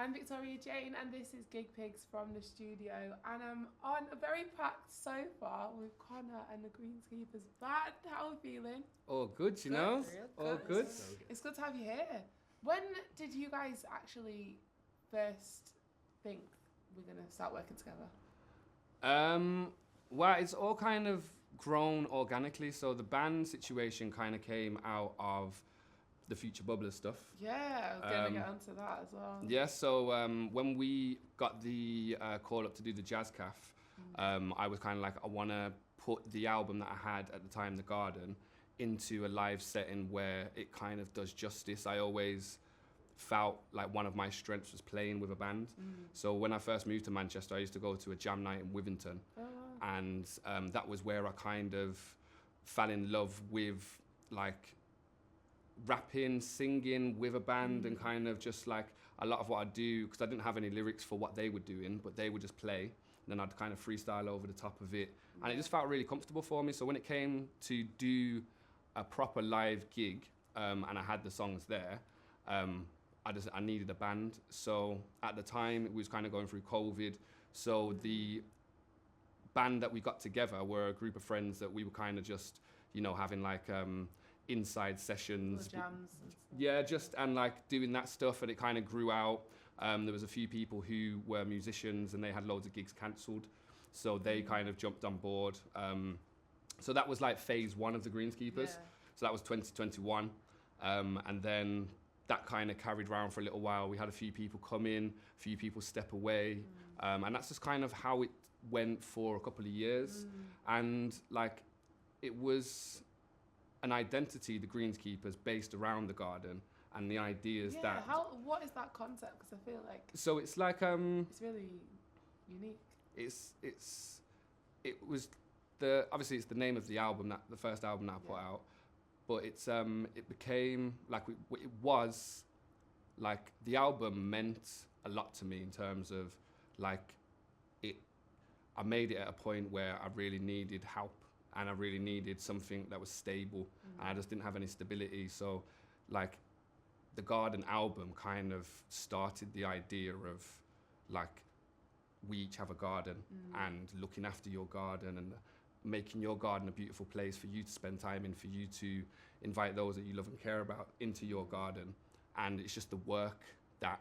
I'm Victoria Jane, and this is GigPigs from the studio, and I'm on a very packed sofa with Conor and the GreensKeepers band. How are we feeling? All good, you know? All good. It's good to have you here. When did you guys actually first think we're going to start working together? Well, it's all kind of grown organically. So the band situation kind of came out of the Future Bubblers stuff. Yeah, I was going to get onto that as well. Yeah, so when we got the call up to do the Jazz Caf, I was kind of like, I want to put the album that I had at the time, The Garden, into a live setting where it kind of does justice. I always felt like one of my strengths was playing with a band. So when I first moved to Manchester, I used to go to a jam night in Withington. And that was where I kind of fell in love with like rapping, singing with a band, and kind of just like a lot of what I do, because I didn't have any lyrics for what they were doing, but they would just play, and then I'd kind of freestyle over the top of it, and it just felt really comfortable for me. So when it came to do a proper live gig, and I had the songs there, I needed a band. So at the time it was kind of going through COVID, so the band that we got together were a group of friends that we were kind of just, you know, having like inside sessions, jams and stuff. yeah, just and like doing that stuff, and it kind of grew out. There was a few people who were musicians and they had loads of gigs cancelled, so they kind of jumped on board. So that was like phase one of the GreensKeepers. So that was 2021, and then that kind of carried around for a little while. We had a few people come in, a few people step away, and that's just kind of how it went for a couple of years. And like, it was an identity, the GreensKeepers, based around the garden, and the ideas that. What is that concept? Because I feel like. So it's like it's really unique. It was obviously it's the name of the album, that the first album that I put out, but it became like it was like the album meant a lot to me in terms of like it. I made it at a point where I really needed help, and I really needed something that was stable, and I just didn't have any stability. So like the Garden album kind of started the idea of like, we each have a garden, and looking after your garden and making your garden a beautiful place for you to spend time in, for you to invite those that you love and care about into your garden. And it's just the work that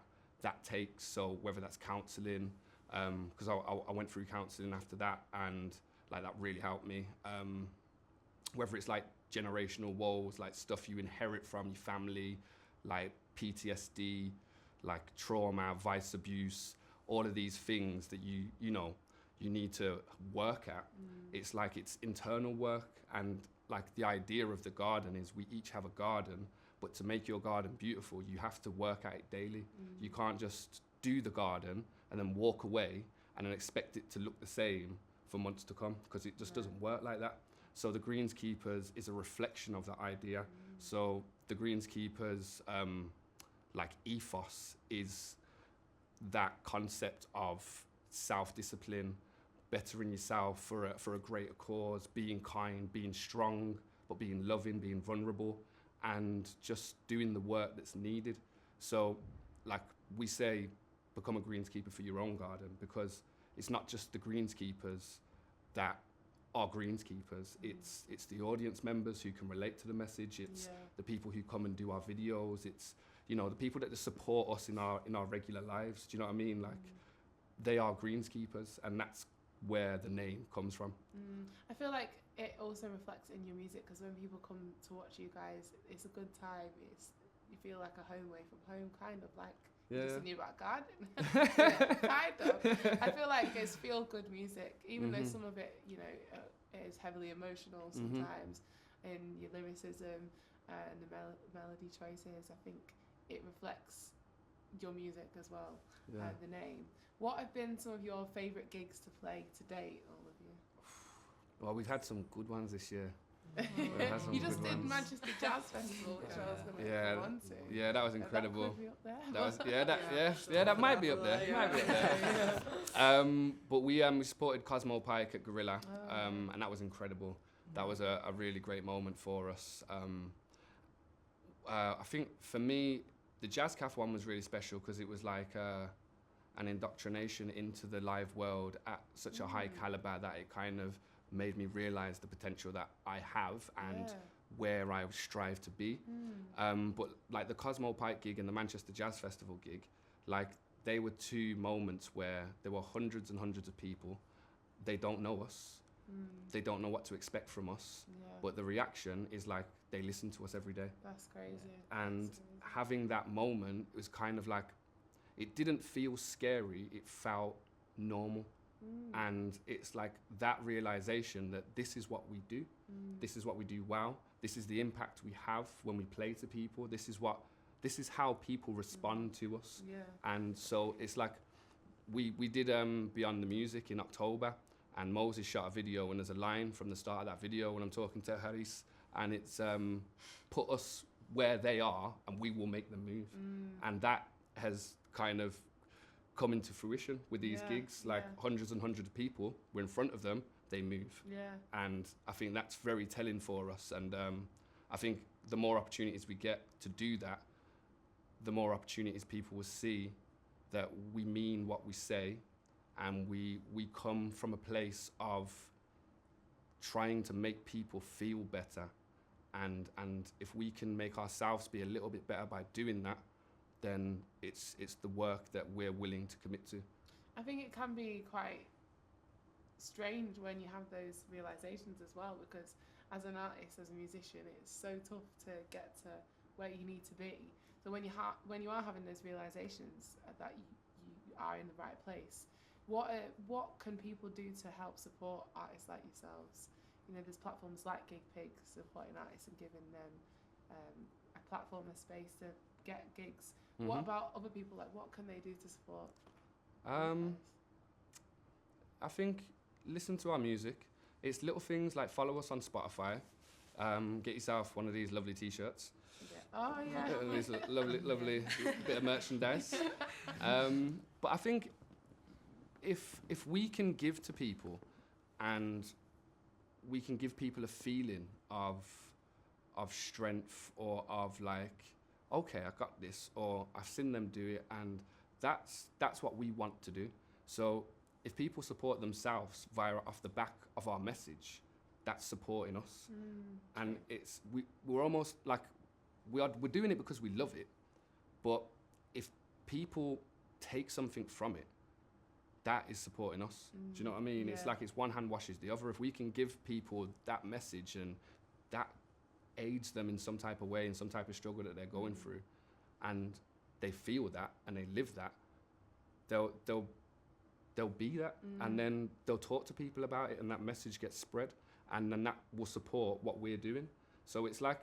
takes. So whether that's counselling, because I went through counselling after that, and like that really helped me. Whether it's like generational woes, like stuff you inherit from your family, like PTSD, like trauma, vice abuse, all of these things that you know you need to work at. It's like it's internal work, and like the idea of the garden is we each have a garden, but to make your garden beautiful, you have to work at it daily. You can't just do the garden and then walk away and then expect it to look the same for months to come, because it just doesn't work like that. So the GreensKeepers is a reflection of that idea. So the GreensKeepers like ethos is that concept of self-discipline, bettering yourself for a greater cause, being kind, being strong, but being loving, being vulnerable, and just doing the work that's needed. So like we say, become a greenskeeper for your own garden, because it's not just the greenskeepers that are greenskeepers. It's the audience members who can relate to the message. It's the people who come and do our videos. It's, you know, the people that support us in our regular lives. Do you know what I mean? Like, they are greenskeepers, and that's where the name comes from. I feel like it also reflects in your music, because when people come to watch you guys, it's a good time. You feel like a home away from home, kind of like just in your back garden. Kind of. I feel like it's feel-good music, even though some of it, you know, it is heavily emotional sometimes in your lyricism and the melody choices. I think it reflects your music as well, the name. What have been some of your favourite gigs to play to date, all of you? Well, we've had some good ones this year. You just did Manchester Jazz Festival, which I was going to come on to. Yeah, that was incredible. That could be up there. That was that might be up there. Might be up there. But we supported Cosmo Pike at Gorilla, and that was incredible. That was a really great moment for us. I think for me, the Jazz Cafe one was really special because it was like an indoctrination into the live world at such a high caliber that it kind of made me realize the potential that I have and where I strive to be. But like the Cosmo Pike gig and the Manchester Jazz Festival gig, like they were two moments where there were hundreds and hundreds of people. They don't know us. They don't know what to expect from us. But the reaction is like they listen to us every day. That's crazy. And having that moment was kind of like, it didn't feel scary, it felt normal. And it's like that realization that this is what we do. This is what we do well. This is the impact we have when we play to people. This is how people respond to us. And so it's like, we did Beyond the Music in October, and Moses shot a video, and there's a line from the start of that video when I'm talking to Haris, and it's put us where they are and we will make them move. And that has kind of come into fruition with these gigs, like hundreds and hundreds of people, we're in front of them, they move. And I think that's very telling for us. And I think the more opportunities we get to do that, the more opportunities people will see that we mean what we say, and we come from a place of trying to make people feel better. And if we can make ourselves be a little bit better by doing that, then it's the work that we're willing to commit to. I think it can be quite strange when you have those realizations as well, because as an artist, as a musician, it's so tough to get to where you need to be. So when you are having those realizations that you are in the right place, what can people do to help support artists like yourselves? You know, there's platforms like GigPig supporting artists and giving them a platform, a space to get gigs. What about other people? Like, what can they do to support? I think listen to our music. It's little things like follow us on Spotify. Get yourself one of these lovely T-shirts. Oh yeah. These lovely bit of merchandise. But I think if we can give to people, and we can give people a feeling of strength, or of like, okay, I got this, or I've seen them do it, and that's what we want to do. So if people support themselves off the back of our message, that's supporting us. And we're almost like we're doing it because we love it. But if people take something from it, that is supporting us. Do you know what I mean? It's like it's one hand washes the other. If we can give people that message, and that aids them in some type of way, in some type of struggle that they're going through, and they feel that and they live that, they'll be that, and then they'll talk to people about it, and that message gets spread, and then that will support what we're doing. So it's like,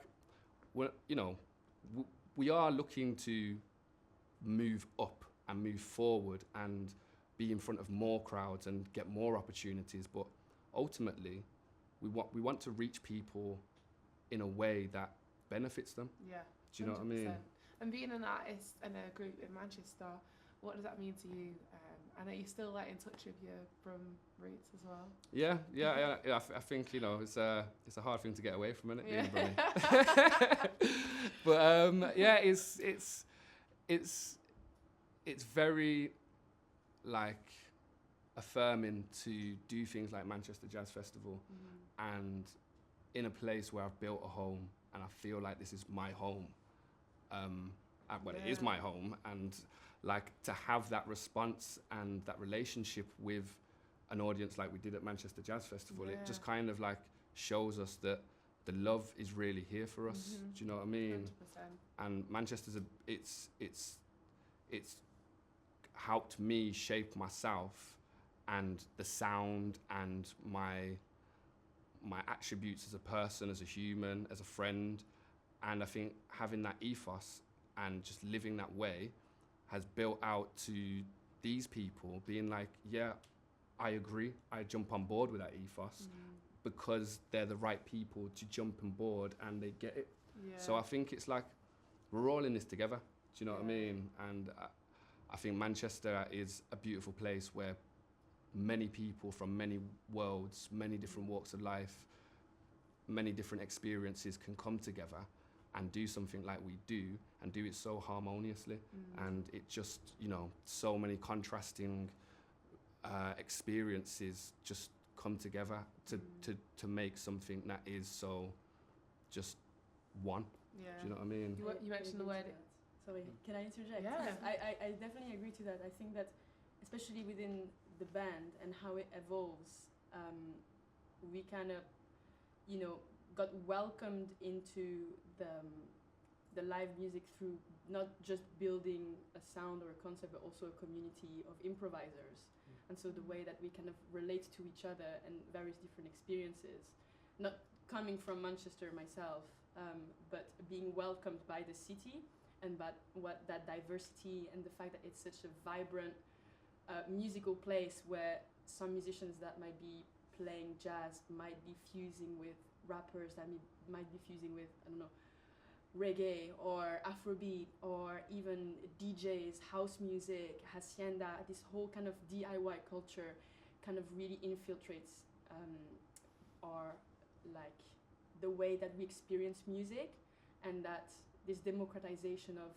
we are looking to move up and move forward and be in front of more crowds and get more opportunities, but ultimately we want to reach people in a way that benefits them. Yeah. Do you know what I mean? And being an artist and a group in Manchester, what does that mean to you? I know you're still like in touch with your Brum roots as well. Yeah. I think it's a hard thing to get away from, it being Brummie. But it's very like affirming to do things like Manchester Jazz Festival, and in a place where I've built a home, and I feel like this is my home. It is my home, and like to have that response and that relationship with an audience like we did at Manchester Jazz Festival, it just kind of like shows us that the love is really here for us. Do you know what I mean? 100%. And Manchester's it's helped me shape myself and the sound and my attributes as a person, as a human, as a friend. And I think having that ethos and just living that way has built out to these people being like, yeah, I agree, I jump on board with that ethos, because they're the right people to jump on board and they get it. So I think it's like we're all in this together. Do you know what I mean? And I think Manchester is a beautiful place where many people from many worlds, many different walks of life, many different experiences can come together and do something like we do and do it so harmoniously. And it just, you know, so many contrasting experiences just come together to make something that is so just one. Yeah. Do you know what I mean? You mentioned the word. Sorry, can I interject? Yeah. Because I definitely agree to that. I think that, especially within the band and how it evolves, we kind of, you know, got welcomed into the live music through not just building a sound or a concept, but also a community of improvisers. And so the way that we kind of relate to each other and various different experiences, not coming from Manchester myself, but being welcomed by the city, and what that diversity and the fact that it's such a vibrant musical place where some musicians that might be playing jazz might be fusing with rappers that might be fusing with, I don't know, reggae or Afrobeat, or even DJs, house music, hacienda. This whole kind of DIY culture kind of really infiltrates our, like, the way that we experience music, and that this democratization of,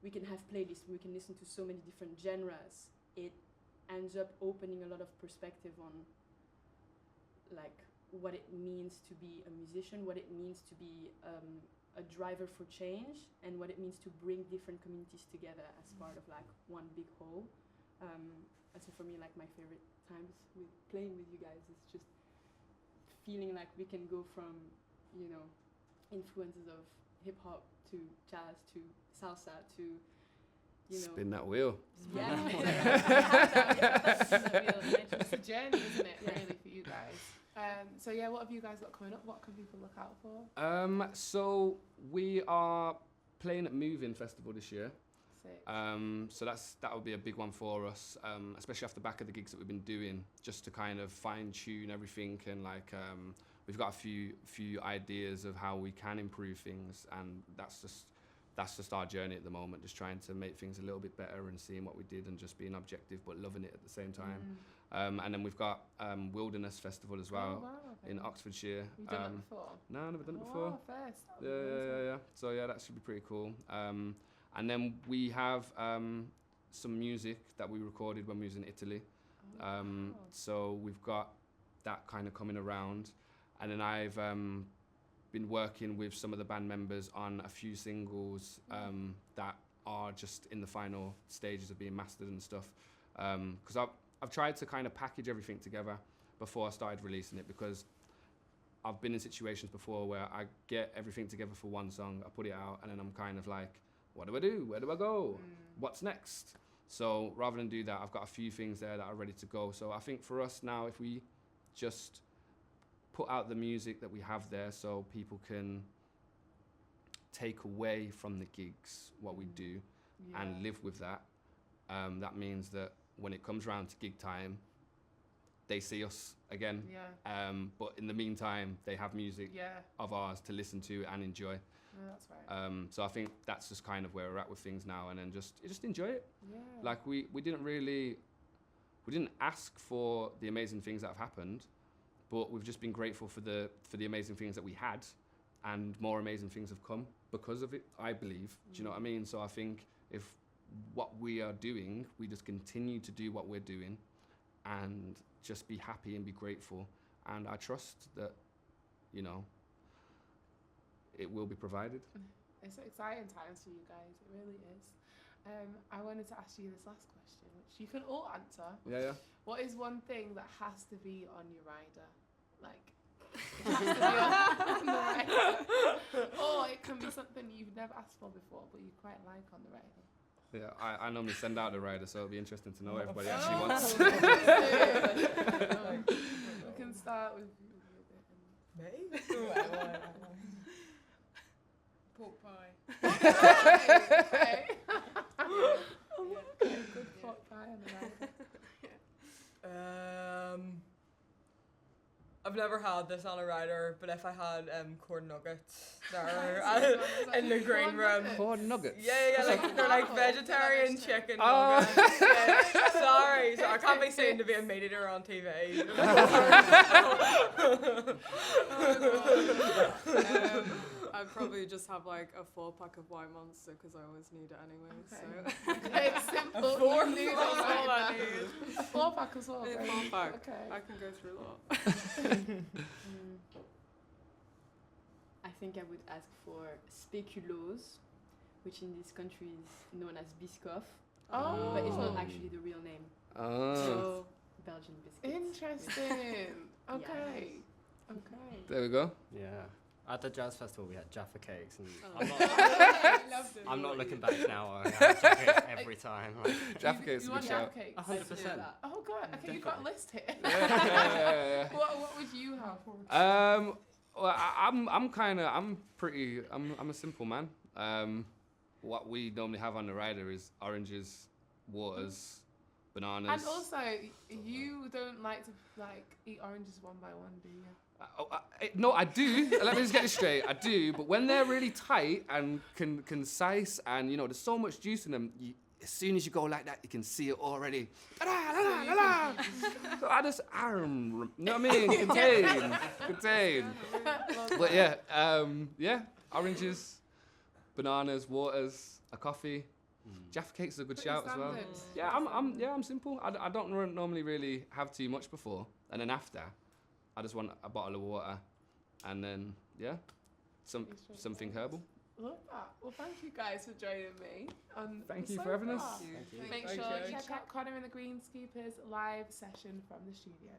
we can have playlists, we can listen to so many different genres, it ends up opening a lot of perspective on, like, what it means to be a musician, what it means to be a driver for change, and what it means to bring different communities together as part of, like, one big whole. And so for me, like, my favorite times with playing with you guys is just feeling like we can go from, you know, influences of hip hop to jazz to salsa to, you know, Spin that wheel. Yeah. It's a journey, isn't it, really, for you guys? So yeah, what have you guys got coming up? What can people look out for? So we are playing at Move-In Festival this year. Sick. So that would be a big one for us, especially off the back of the gigs that we've been doing, just to kind of fine tune everything, and like we've got a few ideas of how we can improve things, and that's just our journey at the moment, just trying to make things a little bit better and seeing what we did and just being objective but loving it at the same time. And then we've got Wilderness Festival as well in Oxfordshire. You've done that before? No, I've never done it before. First. Yeah. So yeah, that should be pretty cool. And then we have some music that we recorded when we was in Italy. So we've got that kind of coming around. And then I've been working with some of the band members on a few singles that are just in the final stages of being mastered and stuff. Because I've tried to kind of package everything together before I started releasing it, because I've been in situations before where I get everything together for one song, I put it out, and then I'm kind of like, what do I do? Where do I go? What's next? So rather than do that, I've got a few things there that are ready to go. So I think for us now, if we just put out the music that we have there so people can take away from the gigs what we do and live with that, that means that when it comes around to gig time, they see us again. But in the meantime, they have music of ours to listen to and enjoy. That's right. So I think that's just kind of where we're at with things now, and then just enjoy it. Yeah. Like we didn't ask for the amazing things that have happened, but we've just been grateful for the amazing things that we had, and more amazing things have come because of it, I believe. Do you know what I mean? So I think if what we are doing, we just continue to do what we're doing and just be happy and be grateful. And I trust that, you know, it will be provided. It's exciting times for you guys, it really is. I wanted to ask you this last question, which you can all answer. Yeah. What is one thing that has to be on your rider? Like, it has to be on the rider. Or it can be something you've never asked for before, but you quite like on the rider. Yeah, I normally send out the rider, so it'll be interesting to know what everybody actually wants. We can start with you a bit. Me? Pork pie. Okay. Good pot pie on the rider. I've never had this on a rider, but if I had corn nuggets that are in the green room. Corn nuggets? Yeah, like they're like vegetarian chicken Oh. nuggets. Yeah. Sorry, so I can't be seen to be a meat eater on TV. I'd probably just have like a 4-pack of White Monster because I always need it anyway. So Okay, simple. A 4 You need That's it. all I need. A 4-pack as well. A great. 4-pack. Okay. I can go through a lot. I think I would ask for speculoos, which in this country is known as Biscoff, Oh. but it's not actually the real name. Oh. So Belgian biscuits. Interesting. Okay. Okay. There we go. Yeah. At the jazz festival, we had Jaffa cakes, and Oh. I'm not looking back now. I have Jaffa cakes every time. Like, Jaffa cakes is You a want good Jaffa shout. cakes? 100%. Oh, good. Okay, you've got a list here. Yeah. What would you have? Well, I'm a simple man. What we normally have on the rider is oranges, waters, bananas. And also, you don't like to eat oranges one by one, do you? No, I do. Let me just get this straight. I do, but when they're really tight and concise, and there's so much juice in them, as soon as you go like that, you can see it already. So I just, you know what I mean? Contain. But yeah, oranges, bananas, waters, a coffee. Jaffa cakes is a good Pretty shout as well. standard. Yeah, I'm simple. I don't normally really have too much before, and then after, I just want a bottle of water, and then something herbal. Love that. Well, thank you guys for joining me. Thank you so for having us. far. Thank you. Make Thank sure you. you check out Conor and the GreenKeepers live session from the studio.